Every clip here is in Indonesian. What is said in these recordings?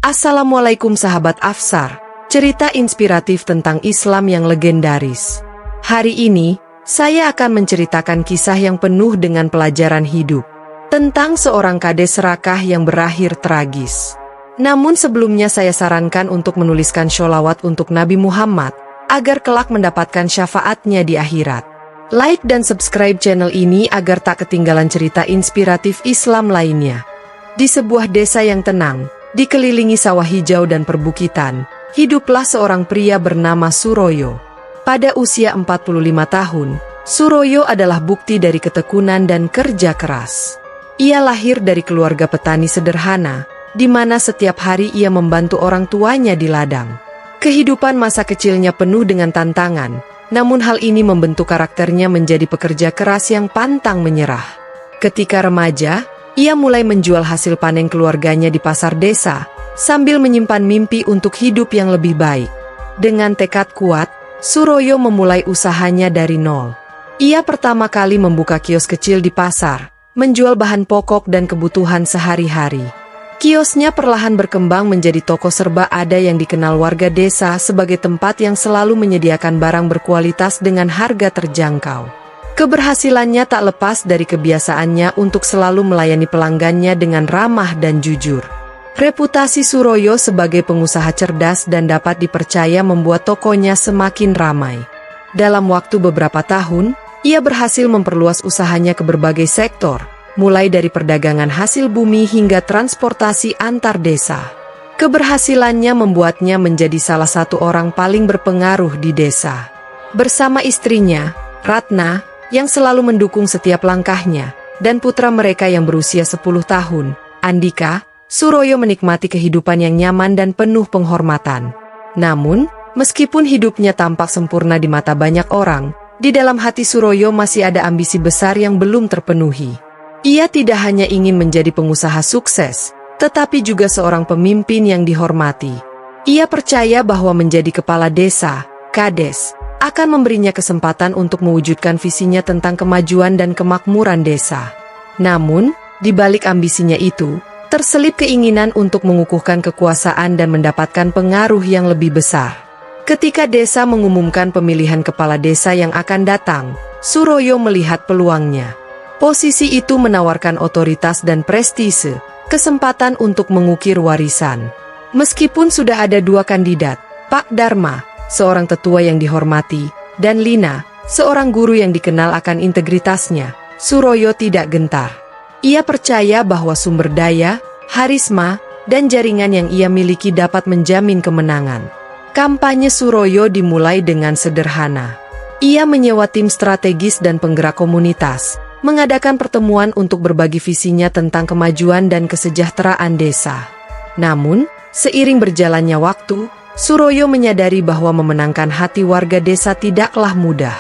Assalamualaikum sahabat Afsar, cerita inspiratif tentang Islam yang legendaris. Hari ini, saya akan menceritakan kisah yang penuh dengan pelajaran hidup, tentang seorang kades serakah yang berakhir tragis. Namun sebelumnya saya sarankan untuk menuliskan sholawat untuk Nabi Muhammad, agar kelak mendapatkan syafaatnya di akhirat. Like dan subscribe channel ini agar tak ketinggalan cerita inspiratif Islam lainnya. Di sebuah desa yang tenang, dikelilingi sawah hijau dan perbukitan, hiduplah seorang pria bernama Suroyo. Pada usia 45 tahun, Suroyo adalah bukti dari ketekunan dan kerja keras. Ia lahir dari keluarga petani sederhana, di mana setiap hari ia membantu orang tuanya di ladang. Kehidupan masa kecilnya penuh dengan tantangan, namun hal ini membentuk karakternya menjadi pekerja keras yang pantang menyerah. Ketika remaja, ia mulai menjual hasil panen keluarganya di pasar desa, sambil menyimpan mimpi untuk hidup yang lebih baik. Dengan tekad kuat, Suroyo memulai usahanya dari nol. Ia pertama kali membuka kios kecil di pasar, menjual bahan pokok dan kebutuhan sehari-hari. Kiosnya perlahan berkembang menjadi toko serba ada yang dikenal warga desa sebagai tempat yang selalu menyediakan barang berkualitas dengan harga terjangkau. Keberhasilannya tak lepas dari kebiasaannya untuk selalu melayani pelanggannya dengan ramah dan jujur. Reputasi Suroyo sebagai pengusaha cerdas dan dapat dipercaya membuat tokonya semakin ramai. Dalam waktu beberapa tahun, ia berhasil memperluas usahanya ke berbagai sektor, mulai dari perdagangan hasil bumi hingga transportasi antar desa. Keberhasilannya membuatnya menjadi salah satu orang paling berpengaruh di desa. Bersama istrinya, Ratna, yang selalu mendukung setiap langkahnya, dan putra mereka yang berusia 10 tahun, Andika, Suroyo menikmati kehidupan yang nyaman dan penuh penghormatan. Namun, meskipun hidupnya tampak sempurna di mata banyak orang, di dalam hati Suroyo masih ada ambisi besar yang belum terpenuhi. Ia tidak hanya ingin menjadi pengusaha sukses, tetapi juga seorang pemimpin yang dihormati. Ia percaya bahwa menjadi kepala desa, kades, akan memberinya kesempatan untuk mewujudkan visinya tentang kemajuan dan kemakmuran desa. Namun, di balik ambisinya itu, terselip keinginan untuk mengukuhkan kekuasaan dan mendapatkan pengaruh yang lebih besar. Ketika desa mengumumkan pemilihan kepala desa yang akan datang, Suroyo melihat peluangnya. Posisi itu menawarkan otoritas dan prestise, kesempatan untuk mengukir warisan. Meskipun sudah ada dua kandidat, Pak Dharma, seorang tetua yang dihormati, dan Lina, seorang guru yang dikenal akan integritasnya, Suroyo tidak gentar. Ia percaya bahwa sumber daya, harisma, dan jaringan yang ia miliki dapat menjamin kemenangan. Kampanye Suroyo dimulai dengan sederhana. Ia menyewa tim strategis dan penggerak komunitas, mengadakan pertemuan untuk berbagi visinya tentang kemajuan dan kesejahteraan desa. Namun, seiring berjalannya waktu, Suroyo menyadari bahwa memenangkan hati warga desa tidaklah mudah.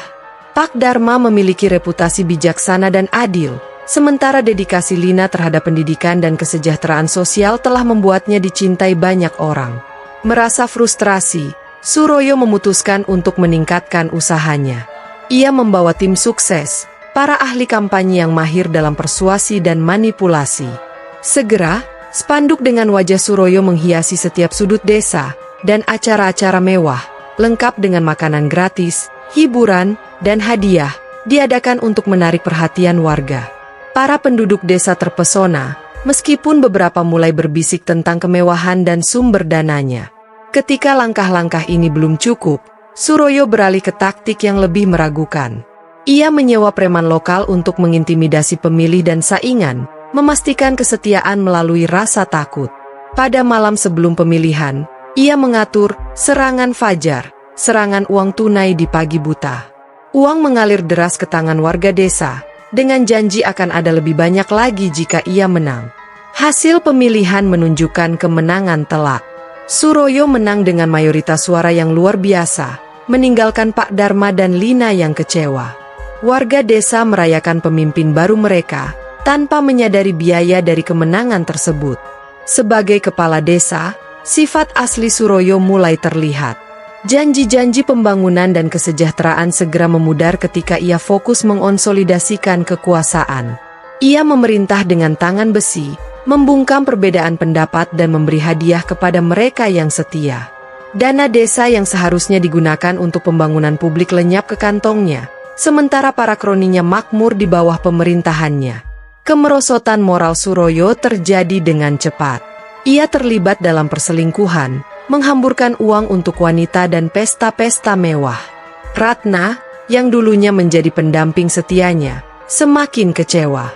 Pak Dharma memiliki reputasi bijaksana dan adil, sementara dedikasi Lina terhadap pendidikan dan kesejahteraan sosial telah membuatnya dicintai banyak orang. Merasa frustrasi, Suroyo memutuskan untuk meningkatkan usahanya. Ia membawa tim sukses, para ahli kampanye yang mahir dalam persuasi dan manipulasi. Segera, spanduk dengan wajah Suroyo menghiasi setiap sudut desa, dan acara-acara mewah, lengkap dengan makanan gratis, hiburan, dan hadiah, diadakan untuk menarik perhatian warga. Para penduduk desa terpesona, meskipun beberapa mulai berbisik tentang kemewahan dan sumber dananya. Ketika langkah-langkah ini belum cukup, Suroyo beralih ke taktik yang lebih meragukan. Ia menyewa preman lokal untuk mengintimidasi pemilih dan saingan, memastikan kesetiaan melalui rasa takut. Pada malam sebelum pemilihan, ia mengatur serangan fajar, serangan uang tunai di pagi buta. Uang mengalir deras ke tangan warga desa, dengan janji akan ada lebih banyak lagi jika ia menang. Hasil pemilihan menunjukkan kemenangan telak. Suroyo menang dengan mayoritas suara yang luar biasa, meninggalkan Pak Dharma dan Lina yang kecewa. Warga desa merayakan pemimpin baru mereka, tanpa menyadari biaya dari kemenangan tersebut. Sebagai kepala desa, sifat asli Suroyo mulai terlihat. Janji-janji pembangunan dan kesejahteraan segera memudar ketika ia fokus mengonsolidasikan kekuasaan. Ia memerintah dengan tangan besi, membungkam perbedaan pendapat dan memberi hadiah kepada mereka yang setia. Dana desa yang seharusnya digunakan untuk pembangunan publik lenyap ke kantongnya, sementara para kroninya makmur di bawah pemerintahannya. Kemerosotan moral Suroyo terjadi dengan cepat. Ia terlibat dalam perselingkuhan, menghamburkan uang untuk wanita dan pesta-pesta mewah. Ratna, yang dulunya menjadi pendamping setianya, semakin kecewa.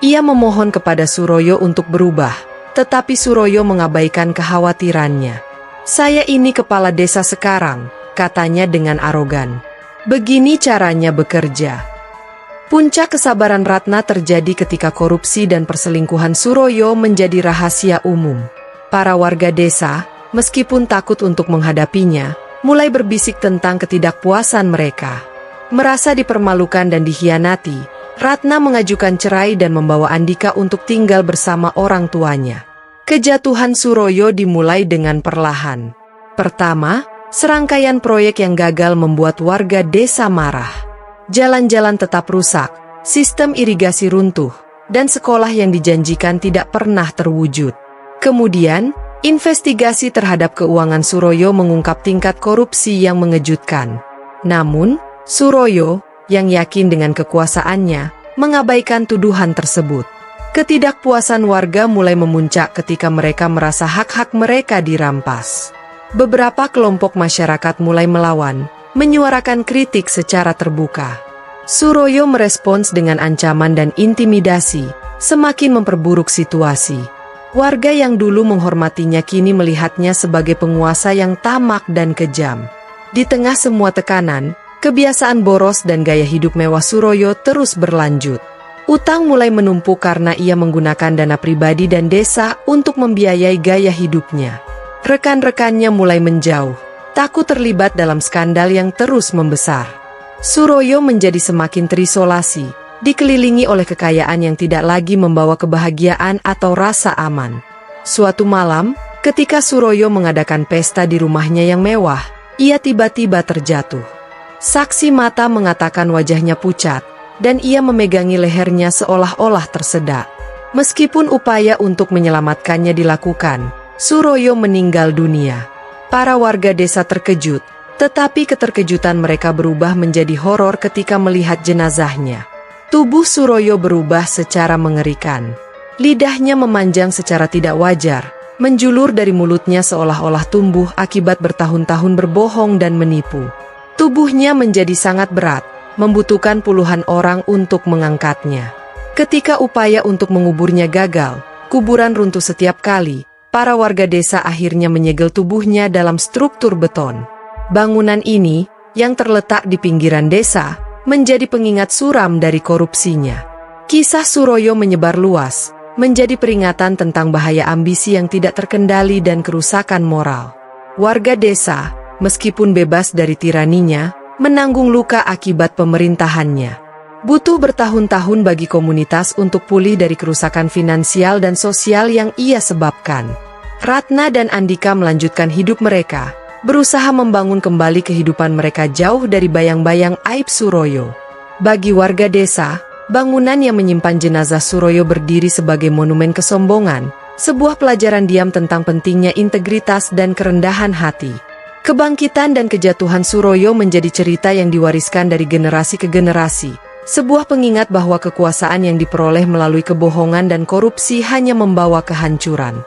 Ia memohon kepada Suroyo untuk berubah, tetapi Suroyo mengabaikan kekhawatirannya. "Saya ini kepala desa sekarang," katanya dengan arogan. "Begini caranya bekerja." Puncak kesabaran Ratna terjadi ketika korupsi dan perselingkuhan Suroyo menjadi rahasia umum. Para warga desa, meskipun takut untuk menghadapinya, mulai berbisik tentang ketidakpuasan mereka. Merasa dipermalukan dan dikhianati, Ratna mengajukan cerai dan membawa Andika untuk tinggal bersama orang tuanya. Kejatuhan Suroyo dimulai dengan perlahan. Pertama, serangkaian proyek yang gagal membuat warga desa marah. Jalan-jalan tetap rusak, sistem irigasi runtuh, dan sekolah yang dijanjikan tidak pernah terwujud. Kemudian, investigasi terhadap keuangan Suroyo mengungkap tingkat korupsi yang mengejutkan. Namun, Suroyo, yang yakin dengan kekuasaannya, mengabaikan tuduhan tersebut. Ketidakpuasan warga mulai memuncak ketika mereka merasa hak-hak mereka dirampas. Beberapa kelompok masyarakat mulai melawan, menyuarakan kritik secara terbuka. Suroyo merespons dengan ancaman dan intimidasi, semakin memperburuk situasi. Warga yang dulu menghormatinya kini melihatnya sebagai penguasa yang tamak dan kejam. Di tengah semua tekanan, kebiasaan boros dan gaya hidup mewah Suroyo terus berlanjut. Utang mulai menumpuk karena ia menggunakan dana pribadi dan desa untuk membiayai gaya hidupnya. Rekan-rekannya mulai menjauh, takut terlibat dalam skandal yang terus membesar. Suroyo menjadi semakin terisolasi, dikelilingi oleh kekayaan yang tidak lagi membawa kebahagiaan atau rasa aman. Suatu malam, ketika Suroyo mengadakan pesta di rumahnya yang mewah, ia tiba-tiba terjatuh. Saksi mata mengatakan wajahnya pucat, dan ia memegangi lehernya seolah-olah tersedak. Meskipun upaya untuk menyelamatkannya dilakukan, Suroyo meninggal dunia. Para warga desa terkejut, tetapi keterkejutan mereka berubah menjadi horor ketika melihat jenazahnya. Tubuh Suroyo berubah secara mengerikan. Lidahnya memanjang secara tidak wajar, menjulur dari mulutnya seolah-olah tumbuh akibat bertahun-tahun berbohong dan menipu. Tubuhnya menjadi sangat berat, membutuhkan puluhan orang untuk mengangkatnya. Ketika upaya untuk menguburnya gagal, kuburan runtuh setiap kali, para warga desa akhirnya menyegel tubuhnya dalam struktur beton. Bangunan ini, yang terletak di pinggiran desa, menjadi pengingat suram dari korupsinya. Kisah Suroyo menyebar luas, menjadi peringatan tentang bahaya ambisi yang tidak terkendali dan kerusakan moral. Warga desa, meskipun bebas dari tiraninya, menanggung luka akibat pemerintahannya. Butuh bertahun-tahun bagi komunitas untuk pulih dari kerusakan finansial dan sosial yang ia sebabkan. Ratna dan Andika melanjutkan hidup mereka, berusaha membangun kembali kehidupan mereka jauh dari bayang-bayang aib Suroyo. Bagi warga desa, bangunan yang menyimpan jenazah Suroyo berdiri sebagai monumen kesombongan, sebuah pelajaran diam tentang pentingnya integritas dan kerendahan hati. Kebangkitan dan kejatuhan Suroyo menjadi cerita yang diwariskan dari generasi ke generasi, sebuah pengingat bahwa kekuasaan yang diperoleh melalui kebohongan dan korupsi hanya membawa kehancuran.